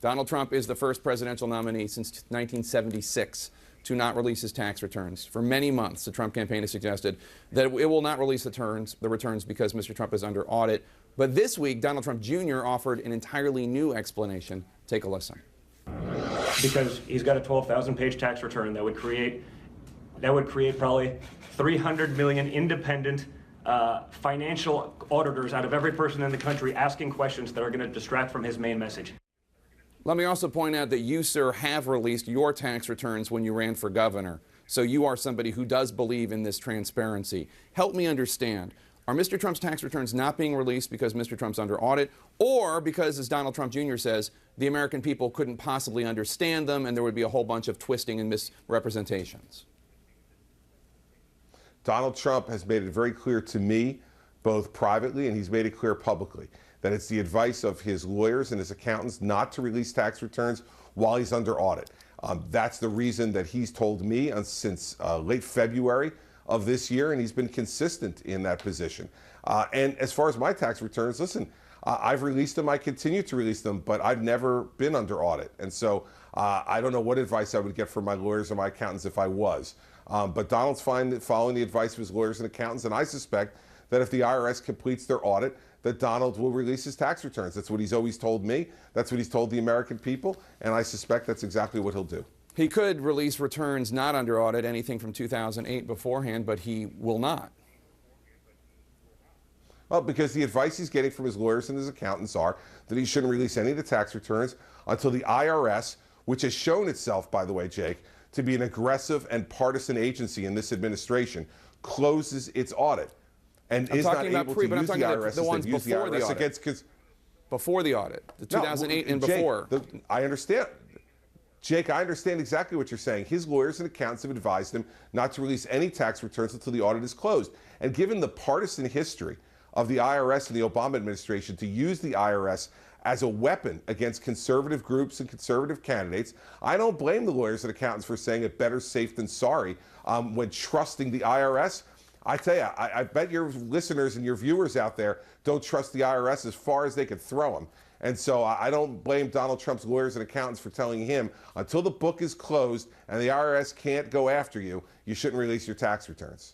Donald Trump is the first presidential nominee since 1976 to not release his tax returns. For many months, the Trump campaign has suggested that it will not release the returns because Mr. Trump is under audit. But this week, Donald Trump Jr. offered an entirely new explanation. Take a listen. Because he's got a 12,000-page tax return that would create probably 300 million independent financial auditors out of every person in the country asking questions that are going to distract from his main message. Let me also point out that you, sir, have released your tax returns when you ran for governor. So you are somebody who does believe in this transparency. Help me understand. Are Mr. Trump's tax returns not being released because Mr. Trump's under audit, or because, as Donald Trump Jr. says, the American people couldn't possibly understand them and there would be a whole bunch of twisting and misrepresentations? Donald Trump has made it very clear to me, both privately and he's made it clear publicly, that it's the advice of his lawyers and his accountants not to release tax returns while he's under audit. That's the reason that he's told me since late February of this year, and he's been consistent in that position. And as far as my tax returns, listen, I've released them, I continue to release them, but I've never been under audit. And so I don't know what advice I would get from my lawyers or my accountants if I was. But Donald's following the advice of his lawyers and accountants, and I suspect that if the IRS completes their audit, that Donald will release his tax returns. That's what he's always told me. That's what he's told the American people, and I suspect that's exactly what he'll do. He could release returns not under audit, anything from 2008 beforehand, but he will not. Well, because the advice he's getting from his lawyers and his accountants are that he shouldn't release any of the tax returns until the IRS, which has shown itself, by the way, Jake, to be an aggressive and partisan agency in this administration, closes its audit. And is not able to use the IRS the ones before the audit. Before the audit, the 2008 and before. I understand. Jake, I understand exactly what you're saying. His lawyers and accountants have advised him not to release any tax returns until the audit is closed. And given the partisan history of the IRS and the Obama administration to use the IRS as a weapon against conservative groups and conservative candidates, I don't blame the lawyers and accountants for saying it better safe than sorry when trusting the IRS. I tell you, I bet your listeners and your viewers out there don't trust the IRS as far as they could throw them. And so I don't blame Donald Trump's lawyers and accountants for telling him until the book is closed and the IRS can't go after you, you shouldn't release your tax returns.